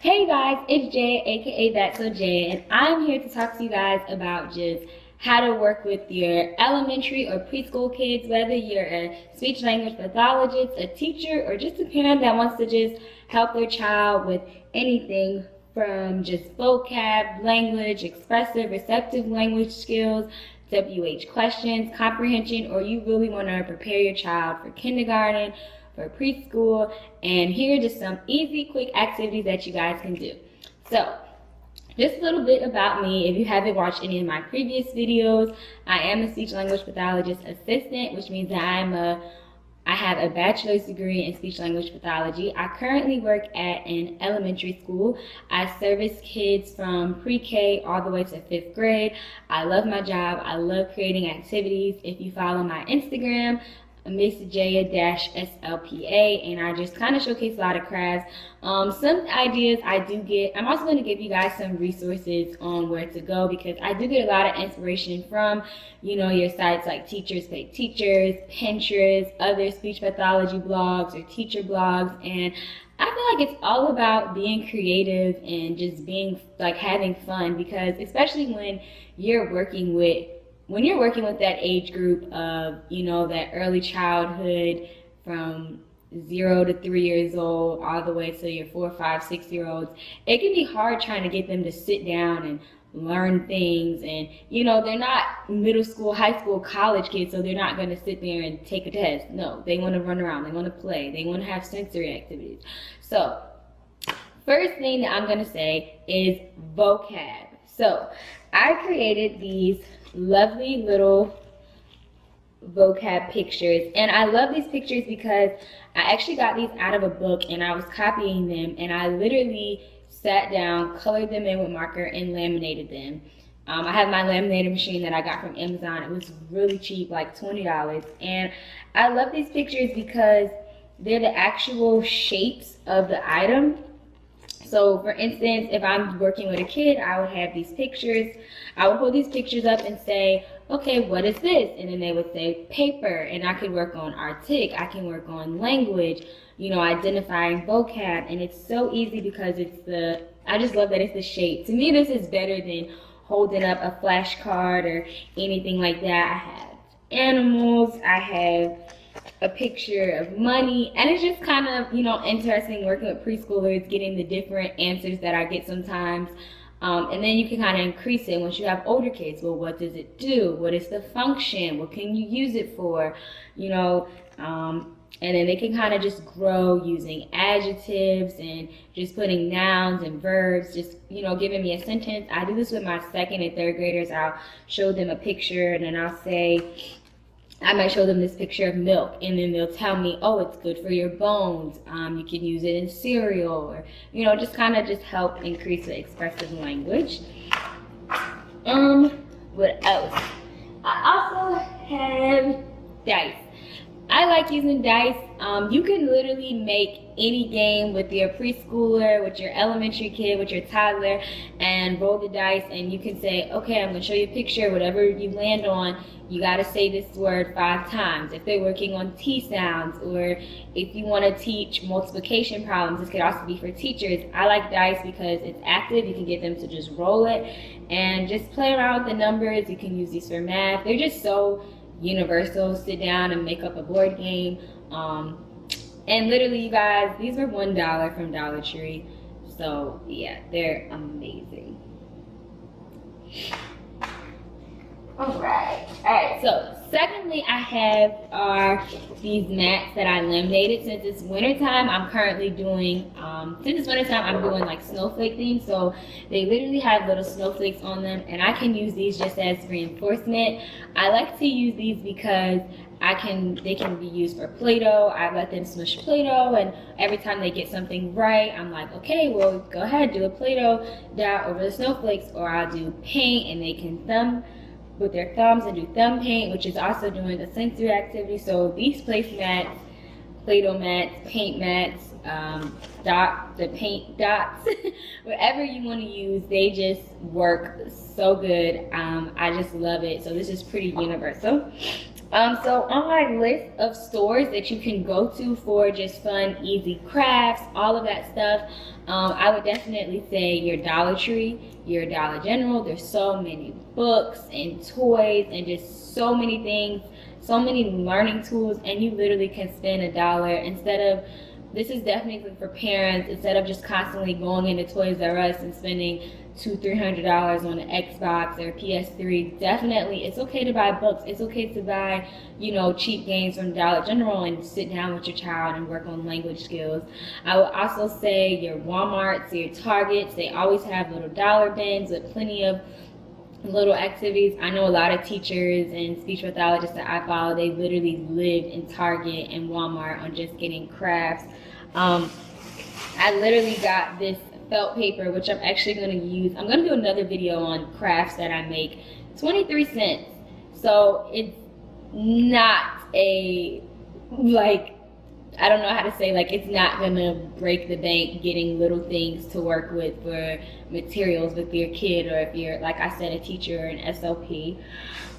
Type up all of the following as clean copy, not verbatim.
Hey guys, it's Jay, aka That's So Jay, and I'm here to talk to you guys about just how to work with your elementary or preschool kids, whether you're a speech language pathologist, a teacher, or just a parent that wants to just help their child with anything from just vocab, language, expressive, receptive language skills, WH questions, comprehension, or you really want to prepare your child for kindergarten, for preschool. And here are just some easy, quick activities that you guys can do. So, just a little bit about me. If you haven't watched any of my previous videos, I am a speech language pathologist assistant, which means that I have a bachelor's degree in speech language pathology. I currently work at an elementary school. I service kids from pre-K all the way to 5th grade. I love my job. I love creating activities. If you follow my Instagram, Miss Jaya-SLPA, and I just kind of showcase a lot of crafts. Some ideas I do get. I'm also going to give you guys some resources on where to go, because I do get a lot of inspiration from, your sites like Teachers Pay Teachers, Pinterest, other speech pathology blogs or teacher blogs, and I feel like it's all about being creative and just being having fun, because especially when you're working with that age group of, that early childhood from 0 to 3 years old all the way to your 4, 5, 6-year-olds, it can be hard trying to get them to sit down and learn things. And, they're not middle school, high school, college kids, so they're not going to sit there and take a test. No, they want to run around. They want to play. They want to have sensory activities. So, first thing that I'm going to say is vocab. So, I created these lovely little vocab pictures, and I love these pictures because I actually got these out of a book and I was copying them, and I literally sat down, colored them in with marker, and laminated them. I have my laminator machine that I got from Amazon. It was really cheap, like $20, and I love these pictures because they're the actual shapes of the item. So, for instance, if I'm working with a kid, I would have these pictures. I would hold these pictures up and say, okay, what is this? And then they would say paper, and I could work on artic, I can work on language, identifying vocab, and it's so easy because I just love that it's the shape. To me, this is better than holding up a flashcard or anything like that. I have animals, I have a picture of money, and it's just kind of, interesting working with preschoolers, getting the different answers that I get sometimes. And then you can kind of increase it once you have older kids. Well, what does it do? What is the function? What can you use it for? And then they can kind of just grow using adjectives and just putting nouns and verbs, just, giving me a sentence. I do this with my 2nd and 3rd graders. I'll show them a picture, and then I might show them this picture of milk, and then they'll tell me, oh, it's good for your bones. You can use it in cereal, or, just kind of just help increase the expressive language. What else? I also have dice. I like using dice. You can literally make any game with your preschooler, with your elementary kid, with your toddler, and roll the dice, and you can say, okay, I'm going to show you a picture. Whatever you land on, you got to say this word 5 times. If they're working on T sounds, or if you want to teach multiplication problems, this could also be for teachers. I like dice because it's active. You can get them to just roll it and just play around with the numbers. You can use these for math. They're just so universal. Sit down and make up a board game. And literally, you guys, these were $1 from Dollar Tree. So yeah, they're amazing. Alright, so secondly, I have these mats that I laminated. Since it's wintertime, I'm currently doing, I'm doing like snowflake themes. So they literally have little snowflakes on them, and I can use these just as reinforcement. I like to use these because they can be used for Play-Doh. I let them smush Play-Doh, and every time they get something right, I'm like, okay, well, go ahead, do a Play-Doh dot over the snowflakes, or I'll do paint, and they can thumb with their thumbs and do thumb paint, which is also doing the sensory activity. So these placemats, Play-Doh mats, paint mats, the paint dots, whatever you want to use, they just work so good. I just love it. So this is pretty universal. So on my list of stores that you can go to for just fun, easy crafts, all of that stuff, I would definitely say your Dollar Tree, your Dollar General. There's so many books and toys and just so many things, so many learning tools, and you literally can spend $1 instead of, this is definitely for parents, instead of just constantly going into Toys R Us and spending $200-300 on an Xbox or PS3. Definitely, it's okay to buy books. It's okay to buy, cheap games from Dollar General and sit down with your child and work on language skills. I would also say your Walmarts, your Targets, they always have little dollar bins with plenty of little activities. I know a lot of teachers and speech pathologists that I follow, they literally live in Target and Walmart on just getting crafts. I literally got this felt paper, which I'm actually going to use. I'm going to do another video on crafts that I make. 23 cents. So it's not a, I don't know how to say, it's not going to break the bank getting little things to work with for materials with your kid, or if you're, like I said, a teacher or an SLP.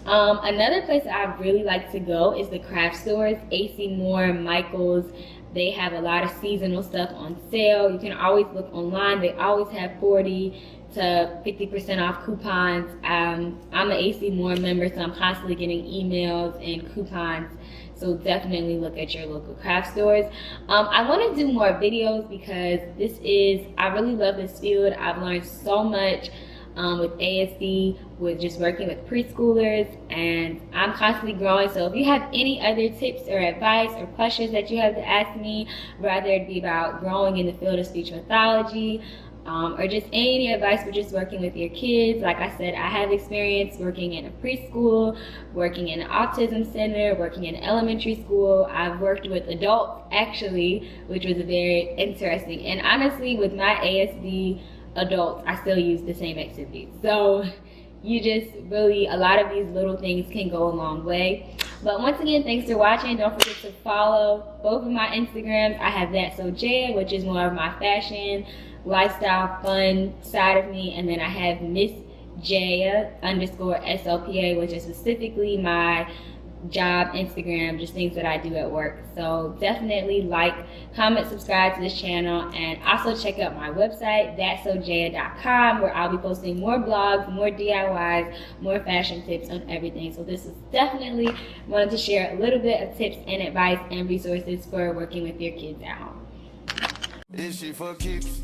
Another place that I really like to go is the craft stores. AC Moore, Michael's. They have a lot of seasonal stuff on sale. You can always look online. They always have 40 to 50% off coupons. I'm an AC Moore member, so I'm constantly getting emails and coupons. So definitely look at your local craft stores. I want to do more videos because I really love this field. I've learned so much with ASD, with just working with preschoolers, and I'm constantly growing. So if you have any other tips or advice or questions that you have to ask me, whether it be about growing in the field of speech pathology, or just any advice for just working with your kids. Like I said, I have experience working in a preschool, working in an autism center, working in elementary school. I've worked with adults actually, which was very interesting. And honestly, with my ASD adults, I still use the same activities. So you just really, a lot of these little things can go a long way. But once again, thanks for watching. Don't forget to follow both of my Instagrams. I have That's So Jaya, which is more of my fashion, lifestyle, fun side of me, and then I have Miss Jaya _ SLPA, which is specifically my job Instagram, just things that I do at work. So definitely like, comment, subscribe to this channel, and also check out my website, thatsojaya.com, where I'll be posting more blogs, more DIYs, more fashion tips on everything. So this is definitely wanted to share a little bit of tips and advice and resources for working with your kids at home. Is she for keeps?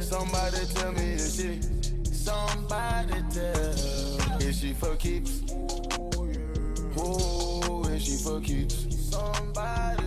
Somebody tell me, is she? Somebody tell. Is she for keeps? Oh, is she for keeps? Somebody